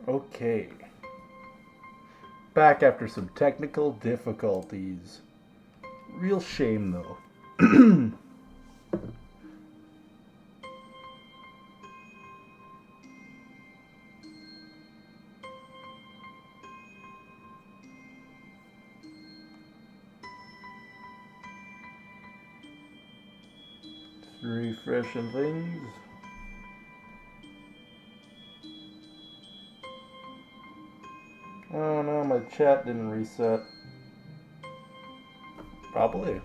Okay. Back after some technical difficulties. Real shame though. Refreshing things. Oh no, my chat didn't reset. Probably.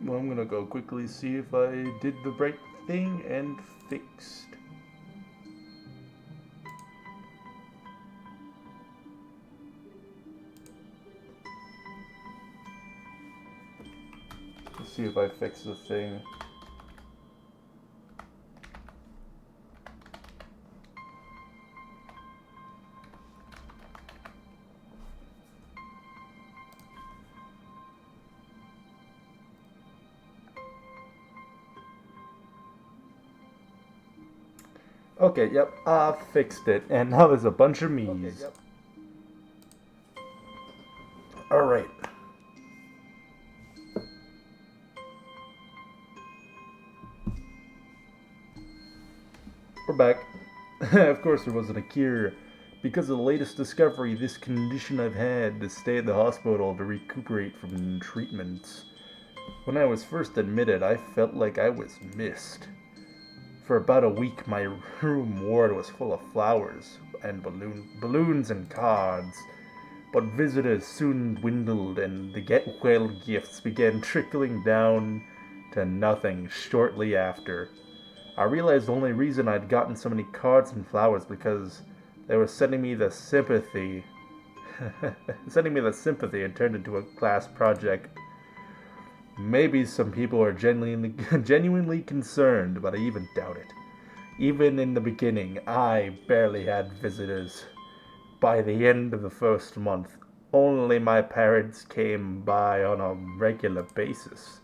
Well, I'm gonna go quickly see if I did the right thing and fixed. Let's see if I fixed the thing. Okay, yep, I fixed it, and now there's a bunch of me's. Okay, yep. Alright. We're back. Of course, there wasn't a cure. Because of the latest discovery, this condition I've had to stay at the hospital to recuperate from treatments. When I was first admitted, I felt like I was missed. For about a week, my room ward was full of flowers and balloons and cards. But visitors soon dwindled, and the get well gifts began trickling down to nothing shortly after. I realized the only reason I'd gotten so many cards and flowers because they were sending me the sympathy. Sending me the sympathy and turned into a class project. Maybe some people are genuinely concerned, but I even doubt it. Even in the beginning, I barely had visitors. By the end of the first month, only my parents came by on a regular basis.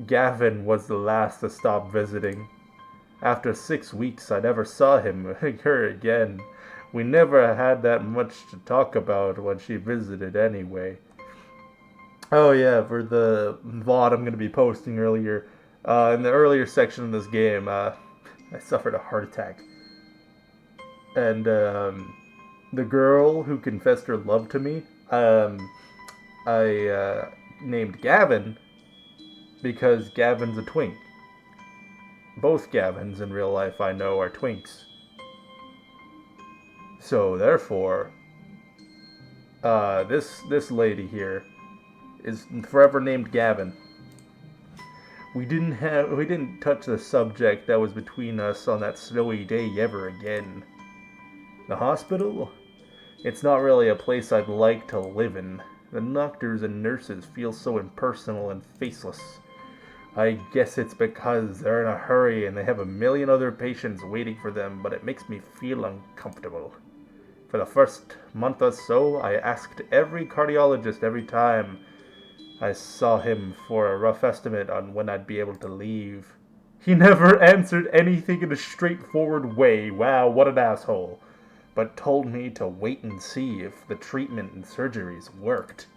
Gavin was the last to stop visiting. After 6 weeks, I never saw him or her again. We never had that much to talk about when she visited anyway. Oh yeah, for the VOD I'm going to be posting earlier, in the earlier section of this game, I suffered a heart attack. And the girl who confessed her love to me, I named Gavin because Gavin's a twink. Both Gavins in real life I know are twinks. So therefore, this lady here is forever named Gavin. We didn't touch the subject that was between us on that snowy day ever again. The hospital? It's not really a place I'd like to live in. The doctors and nurses feel so impersonal and faceless. I guess it's because they're in a hurry and they have a million other patients waiting for them, but it makes me feel uncomfortable. For the first month or so, I asked every cardiologist every time I saw him for a rough estimate on when I'd be able to leave. He never answered anything in a straightforward way. Wow, what an asshole. But told me to wait and see if the treatment and surgeries worked.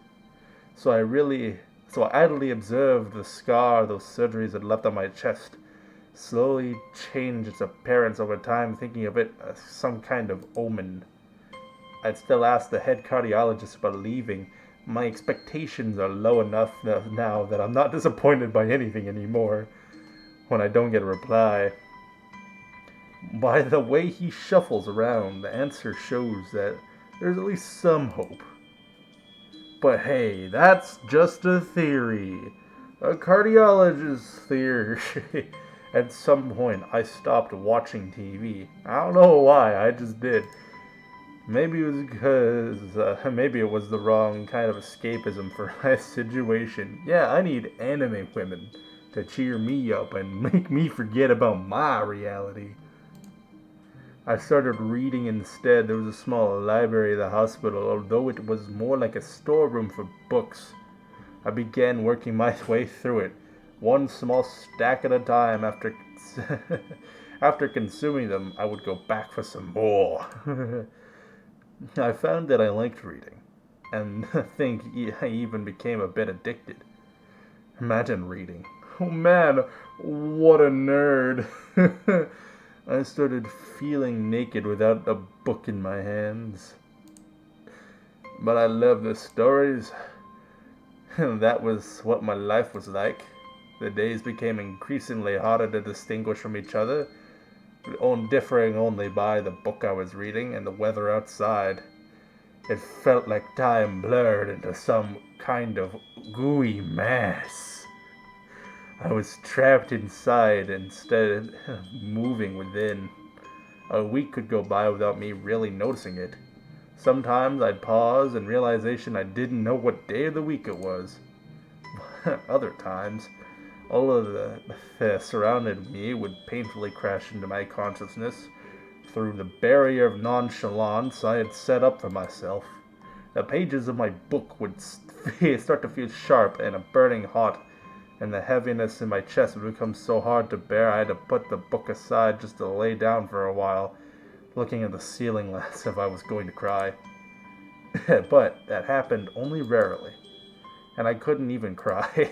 So I idly observed the scar those surgeries had left on my chest slowly change its appearance over time, thinking of it as some kind of omen. I'd still ask the head cardiologist about leaving. My expectations are low enough now that I'm not disappointed by anything anymore when I don't get a reply. By the way he shuffles around, the answer shows that there's at least some hope. But hey, that's just a theory. A cardiologist's theory. At some point, I stopped watching TV. I don't know why, I just did. Maybe it was because, maybe it was the wrong kind of escapism for my situation. Yeah, I need anime women to cheer me up and make me forget about my reality. I started reading instead. There was a small library at the hospital, although it was more like a storeroom for books. I began working my way through it, one small stack at a time. After consuming them, I would go back for some more. I found that I liked reading, and I think I even became a bit addicted. Imagine reading. Oh man, what a nerd. I started feeling naked without a book in my hands. But I love the stories. That was what my life was like. The days became increasingly harder to distinguish from each other, differing only by the book I was reading and the weather outside. It felt like time blurred into some kind of gooey mass. I was trapped inside instead of moving within. A week could go by without me really noticing it. Sometimes I'd pause in realization I didn't know what day of the week it was. Other times, all of the surrounding me would painfully crash into my consciousness through the barrier of nonchalance I had set up for myself. The pages of my book would start to feel sharp and burning hot, and the heaviness in my chest would become so hard to bear I had to put the book aside just to lay down for a while, looking at the ceiling as if I was going to cry. But that happened only rarely, and I couldn't even cry.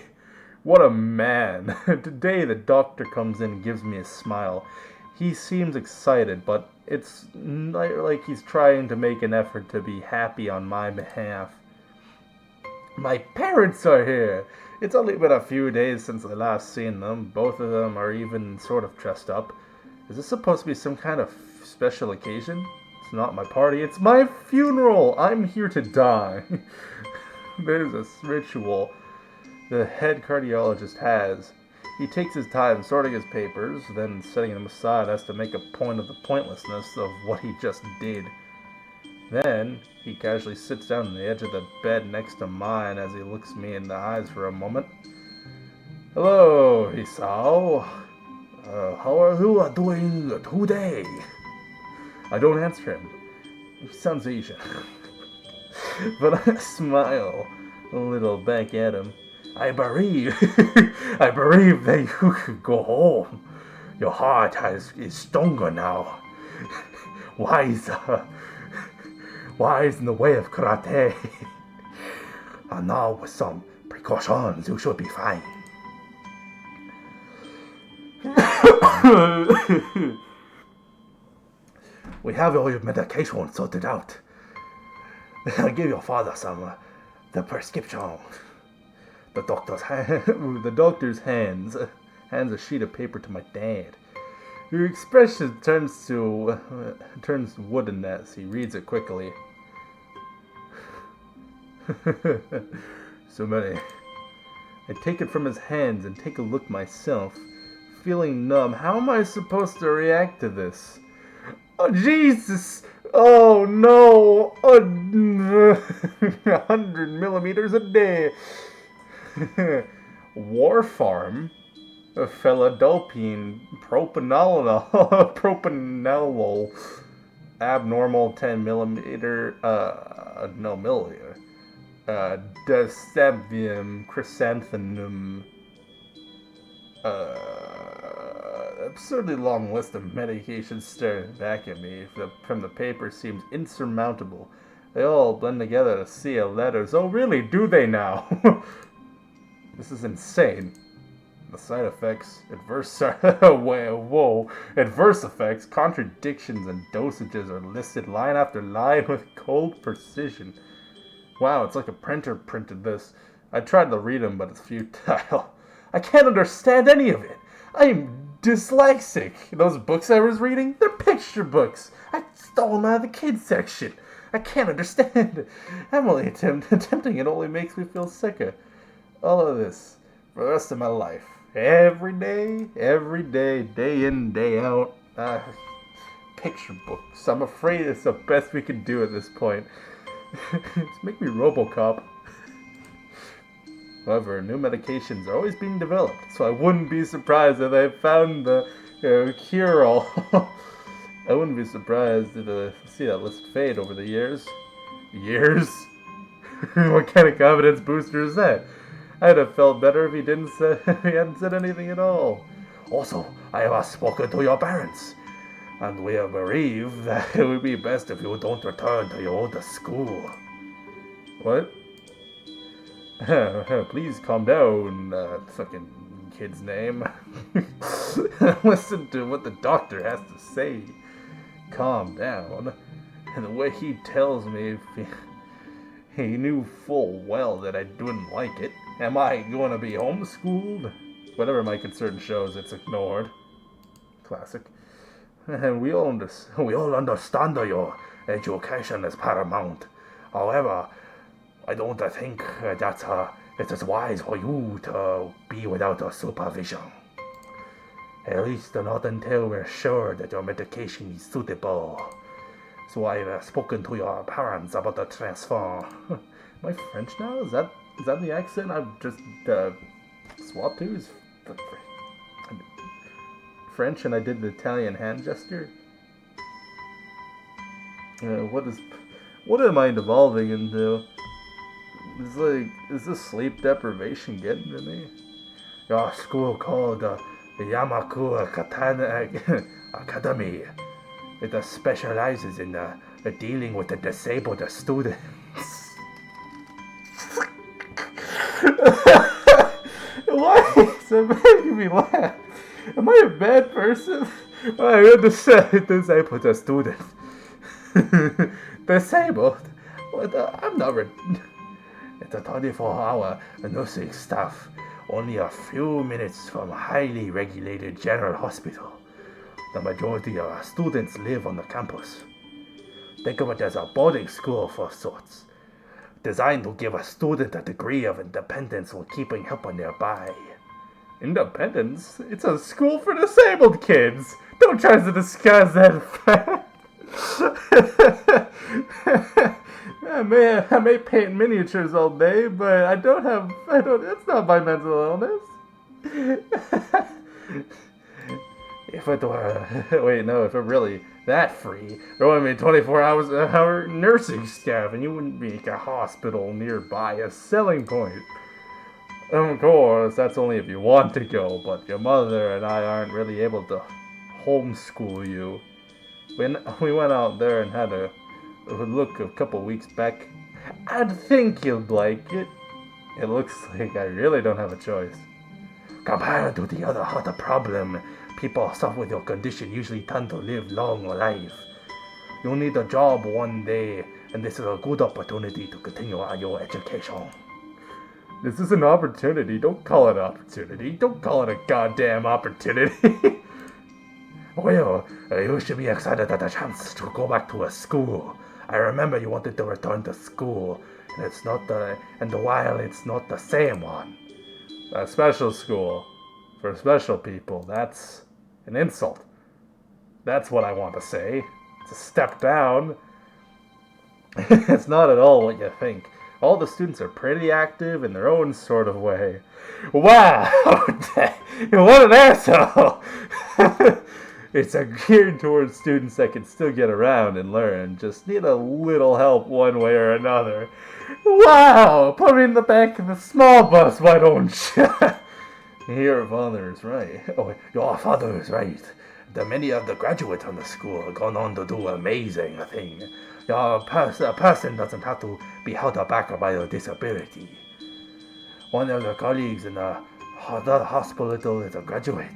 What a man! Today the doctor comes in and gives me a smile. He seems excited, but it's like he's trying to make an effort to be happy on my behalf. My parents are here! It's only been a few days since I last seen them. Both of them are even sort of dressed up. Is this supposed to be some kind of special occasion? It's not my party, it's my funeral! I'm here to die. There's a ritual the head cardiologist has. He takes his time sorting his papers, then setting them aside as to make a point of the pointlessness of what he just did. Then, he casually sits down on the edge of the bed next to mine as he looks me in the eyes for a moment. Hello, Hisao. How are you doing today? I don't answer him. He sounds Asian. But I smile a little back at him. I believe that you could go home. Your heart is stronger now. Wise in the way of karate. And now with some precautions, you should be fine. We have all your medication sorted out. I'll give your father some the prescription. The doctor's hands a sheet of paper to my dad. Your expression turns wooden as he reads it quickly. So many. I take it from his hands and take a look myself, feeling numb. How am I supposed to react to this? Oh, Jesus! Oh, no! 100 millimeters a day! War Farm? Felidopine, propanolol, abnormal 10 millimeter, Deceptium, chrysanthemum, absurdly long list of medications staring back at me from the paper seems insurmountable. They all blend together to sea of letters. Oh, really? Do they now? This is insane. The side effects, adverse effects, contradictions, and dosages are listed line after line with cold precision. Wow, it's like a printer printed this. I tried to read them, but it's futile. I can't understand any of it. I am dyslexic. Those books I was reading, they're picture books. I stole them out of the kids section. I can't understand. Emily attempting it only makes me feel sicker. All of this for the rest of my life. Every day, day in, day out. Picture books. I'm afraid it's the best we can do at this point. It's make me RoboCop. However, new medications are always being developed, so I wouldn't be surprised if they found the cure-all. I wouldn't be surprised to see that list fade over the years. Years? What kind of confidence booster is that? I'd have felt better if if he hadn't said anything at all. Also, I have spoken to your parents, and we have bereaved that it would be best if you don't return to your old school. What? Please calm down, fucking kid's name. Listen to what the doctor has to say. Calm down. And the way he tells me, he knew full well that I didn't like it. Am I going to be homeschooled? Whatever my concern shows, it's ignored. Classic. And we all understand that your education is paramount. However, I don't think that it is wise for you to be without a supervision. At least not until we're sure that your medication is suitable. So I've spoken to your parents about the transfer. Am I French now? Is that the accent I've just swapped to? Is French and I did the Italian hand gesture? What am I devolving into? Is this sleep deprivation getting to me? Your school called the Yamaku Katana Academy. It specializes in dealing with the disabled students. Why is it making me laugh? Am I a bad person? I understand disabled students. Disabled? I'm not. It's a 24-hour nursing staff, only a few minutes from a highly regulated general hospital. The majority of our students live on the campus. Think of it as a boarding school for sorts, designed to give a student a degree of independence while keeping help nearby. Independence? It's a school for disabled kids! Don't try to disguise that fact! I may paint miniatures all day, but it's not my mental illness. If it really that free, there wouldn't be 24 hour nursing staff, and you wouldn't make a hospital nearby a selling point. Of course, that's only if you want to go, but your mother and I aren't really able to homeschool you. When we went out there and had a look a couple weeks back, I'd think you'd like it. It looks like I really don't have a choice. Compared to the other problem, people suffer with your condition usually tend to live long life. You'll need a job one day, and this is a good opportunity to continue your education. This is an opportunity. Don't call it an opportunity. Don't call it a goddamn opportunity. Well, you should be excited at the chance to go back to a school. I remember you wanted to return to school, and it's not the same one. A special school for special people, that's an insult. That's what I want to say. It's a step down. It's not at all what you think. All the students are pretty active in their own sort of way. Wow! What an asshole! It's geared towards students that can still get around and learn, just need a little help one way or another. Wow! Put me in the back of the small bus, why don't you? Your father is right. Oh, your father is right. Many of the graduates from the school have gone on to do amazing things. A person doesn't have to be held back by a disability. One of the colleagues in the hospital is a graduate.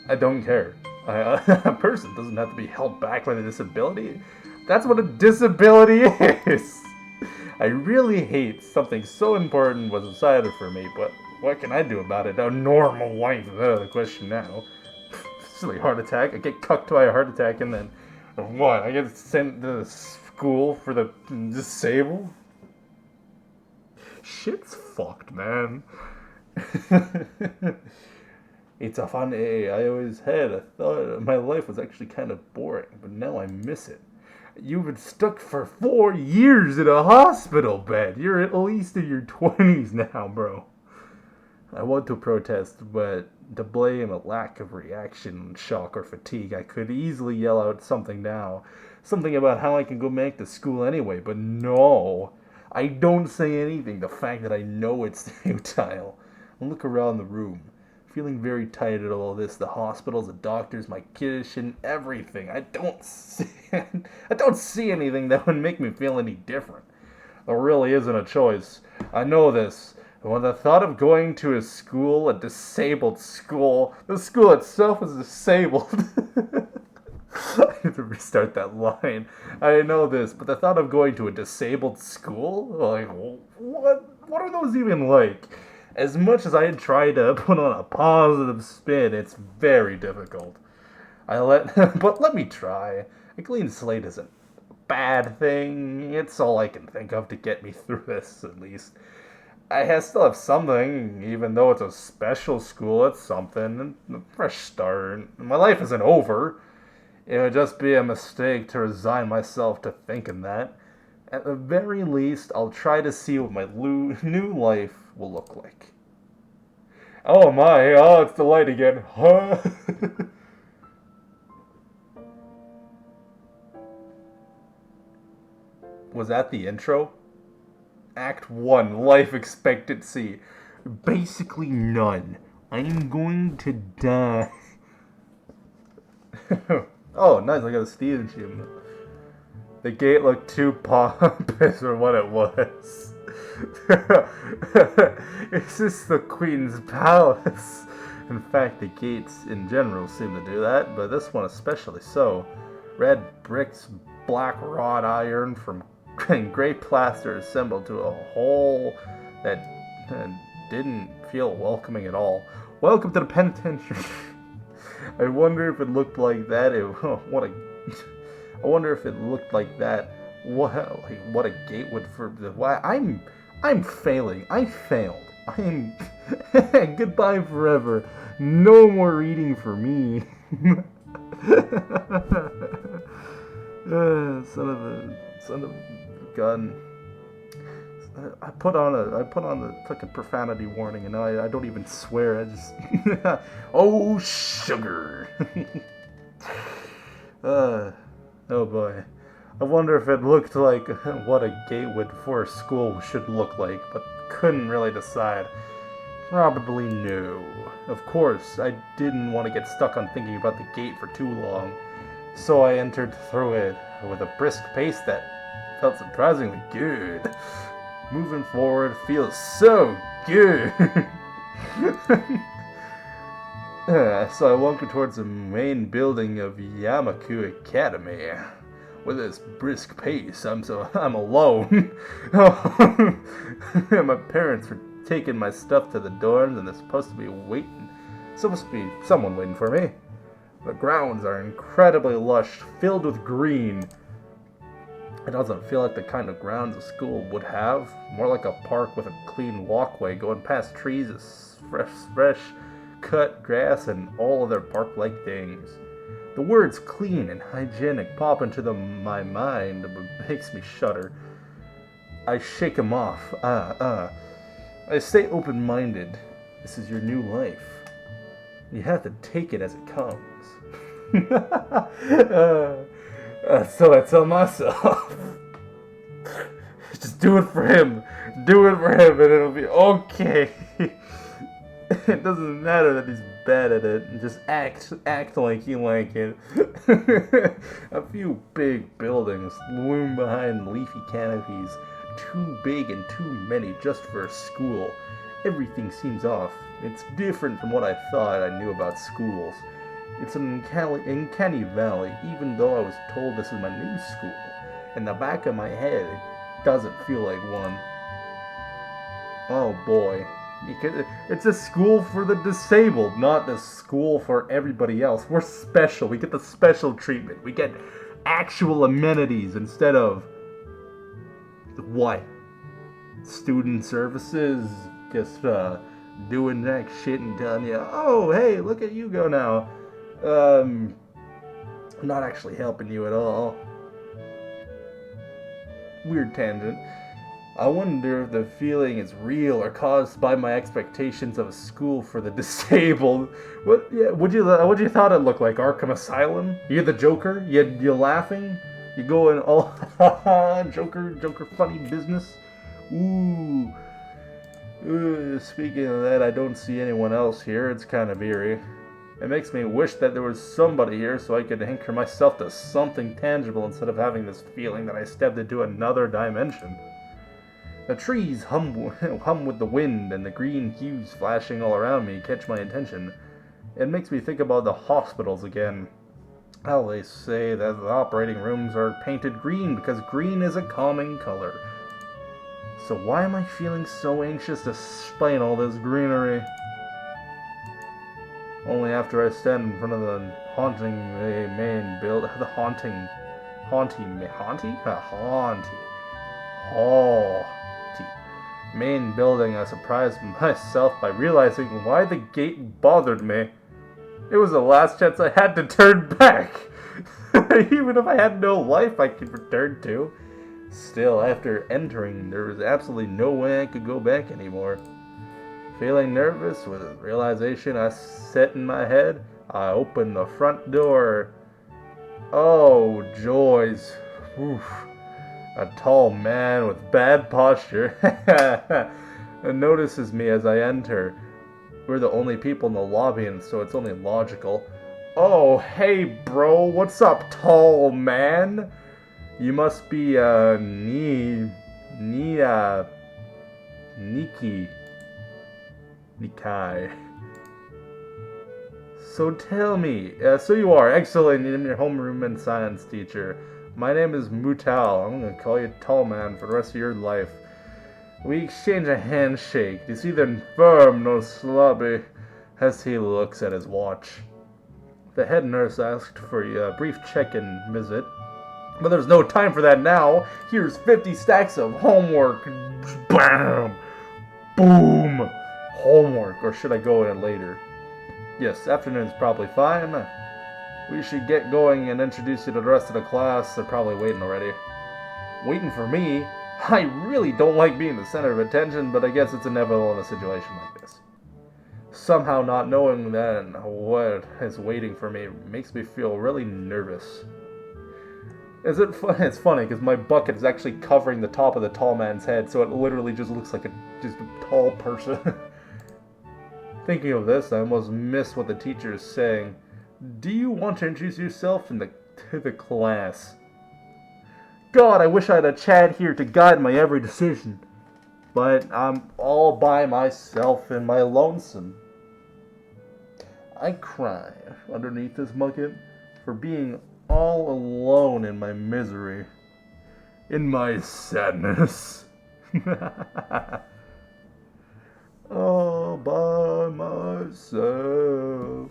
I don't care. A person doesn't have to be held back by a disability. That's what a disability is. I really hate something so important was decided for me, but what can I do about it? A normal life is out of the question now. Silly heart attack. I get cucked by a heart attack and then what? I get sent to school for the disabled? Shit's fucked, man. It's a fun AA. I always had a thought my life was actually kind of boring, but now I miss it. You've been stuck for 4 years in a hospital bed. You're at least in your 20s now, bro. I want to protest, but To blame a lack of reaction, shock, or fatigue, I could easily yell out something now. Something about how I can go back to school anyway, but no. I don't say anything, the fact that I know it's futile. I look around the room, feeling very tired of all this. The hospitals, the doctors, my kitchen, everything. I don't see anything that would make me feel any different. There really isn't a choice. I know this. When the thought of going to a school, a disabled school, the school itself is disabled. I need to restart that line. I know this, but the thought of going to a disabled school? Like, what are those even like? As much as I try to put on a positive spin, it's very difficult. But let me try. A clean slate isn't a bad thing. It's all I can think of to get me through this, at least. Still have something, even though it's a special school, it's something. A fresh start. My life isn't over. It would just be a mistake to resign myself to thinking that. At the very least, I'll try to see what my new life will look like. Oh my, oh, it's the light again. Huh? Was that the intro? Act 1, life expectancy. Basically none. I'm going to die. Oh, nice, I got a Steam achievement. The gate looked too pompous for what it was. Is this the Queen's Palace? In fact, the gates in general seem to do that, but this one especially so. Red bricks, black wrought iron from gray plaster assembled to a whole that didn't feel welcoming at all. Welcome to the penitentiary. I wonder if it looked like that. I wonder if it looked like that. What a gate would for the. Why I'm failing. I failed. I'm goodbye forever. No more reading for me. Son of a gun. I put on the fucking profanity warning, and now I don't even swear. I just oh sugar. Oh boy. I wonder if it looked like what a gateway for a school should look like, but couldn't really decide. Probably no. Of course, I didn't want to get stuck on thinking about the gate for too long, so I entered through it with a brisk pace that felt surprisingly good. Moving forward feels so good. So I walked towards the main building of Yamaku Academy. With this brisk pace, I'm alone. My parents were taking my stuff to the dorms, and there's supposed to be someone waiting for me. The grounds are incredibly lush, filled with green. It doesn't feel like the kind of grounds a school would have. More like a park with a clean walkway going past trees, fresh cut grass, and all other park-like things. The words clean and hygienic pop into my mind, but makes me shudder. I shake them off. I stay open-minded. This is your new life. You have to take it as it comes. So I tell myself, just do it for him. Do it for him, and it'll be okay. It doesn't matter that he's bad at it. Just act like you like it. A few big buildings loom behind leafy canopies. Too big and too many just for a school. Everything seems off. It's different from what I thought I knew about schools. It's an uncanny valley, even though I was told this is my new school. In the back of my head, it doesn't feel like one. Oh boy. It's a school for the disabled, not the school for everybody else. We're special. We get the special treatment. We get actual amenities instead of what? Student services? Just doing that shit and telling you, oh, hey, look at you go now. Not actually helping you at all. Weird tangent. I wonder if the feeling is real or caused by my expectations of a school for the disabled. What? Yeah, what you thought it looked like? Arkham Asylum? You're the Joker? You laughing? You going all Joker funny business? Ooh. Speaking of that, I don't see anyone else here. It's kind of eerie. It makes me wish that there was somebody here so I could anchor myself to something tangible instead of having this feeling that I stepped into another dimension. The trees hum with the wind, and the green hues flashing all around me catch my attention. It makes me think about the hospitals again. How they say that the operating rooms are painted green because green is a calming color. So why am I feeling so anxious despite all this greenery? Only after I stand in front of the haunting main build, the haunting main building, I surprised myself by realizing why the gate bothered me. It was the last chance I had to turn back. Even if I had no life I could return to. Still, after entering, there was absolutely no way I could go back anymore. Feeling nervous with the realization I set in my head, I opened the front door. Oh, joys. Oof. A tall man with bad posture notices me as I enter. We're the only people in the lobby, and so it's only logical. Oh, hey, bro, what's up, tall man? You must be, Nikai. So tell me, so you are excellent in your homeroom and science teacher. My name is Mutal. I'm gonna call you Tall Man for the rest of your life. We exchange a handshake. He's neither firm nor sloppy as he looks at his watch. The head nurse asked for a brief check-in visit, but there's no time for that now. Here's 50 stacks of homework. Bam! Boom! Homework, or should I go in later? Yes, afternoon's probably fine. We should get going and introduce you to the rest of the class. They're probably waiting already. Waiting for me? I really don't like being the center of attention, but I guess it's inevitable in a situation like this. Somehow not knowing that what is waiting for me makes me feel really nervous. Is it fun? It's funny because my bucket is actually covering the top of the tall man's head, so it literally just looks like just a tall person. Thinking of this, I almost missed what the teacher is saying. Do you want to introduce yourself to the class? God, I wish I had a Chad here to guide my every decision. But I'm all by myself in my lonesome. I cry underneath this bucket for being all alone in my misery. In my sadness. All by myself.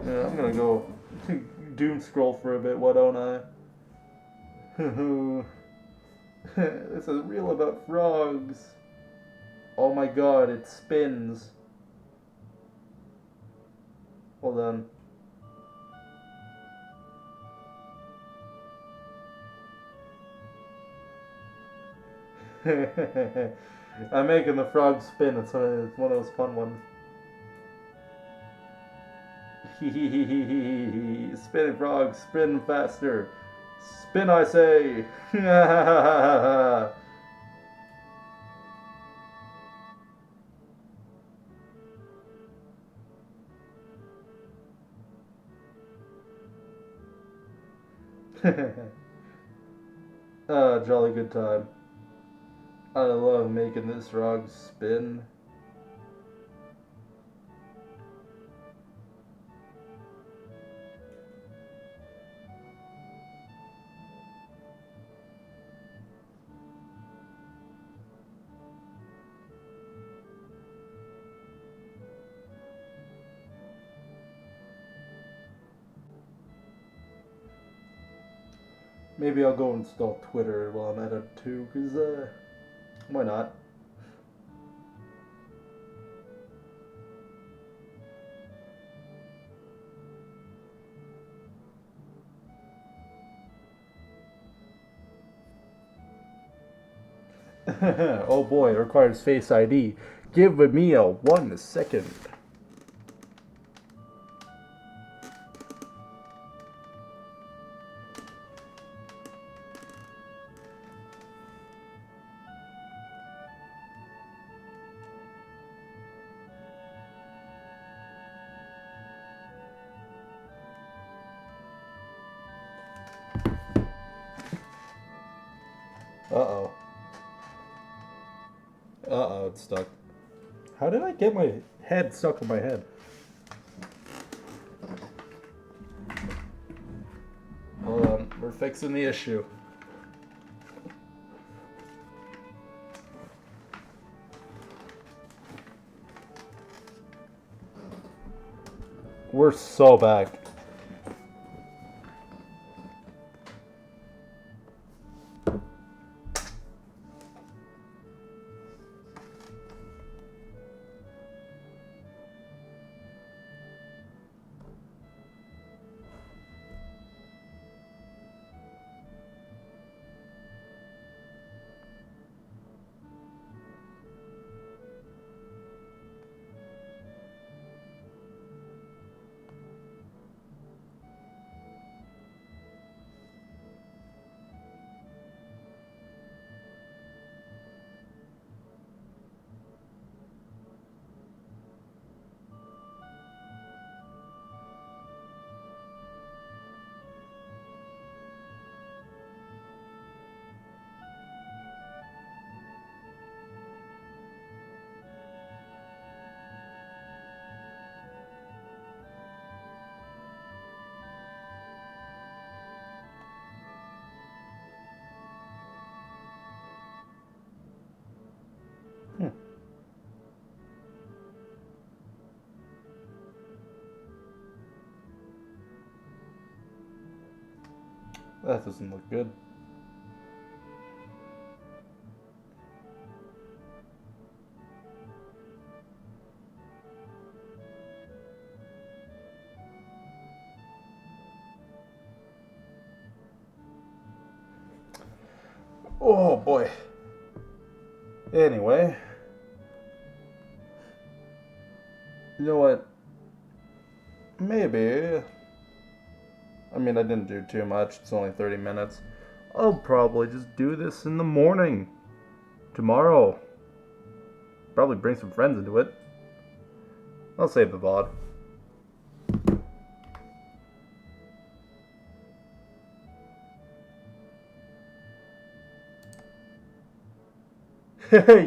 Yeah, I'm gonna go doom scroll for a bit, why don't I? This is real about frogs. Oh my god, it spins. Hold on. I'm making the frog spin. It's one of those fun ones. Spinning frog, spin faster. Spin, I say. Jolly good time. I love making this frog spin. Maybe I'll go install Twitter while I'm at it too, because, why not? Oh boy, it requires Face ID. Give me a 1 second. Uh-oh. Uh-oh, it's stuck. How did I get my head stuck on my head? Hold on, we're fixing the issue. We're so back. That doesn't look good. Oh boy. Anyway. You know what? Maybe. I mean, I didn't do too much. It's only 30 minutes. I'll probably just do this in the morning. Tomorrow. Probably bring some friends into it. I'll save the VOD.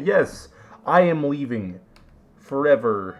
Yes, I am leaving. Forever.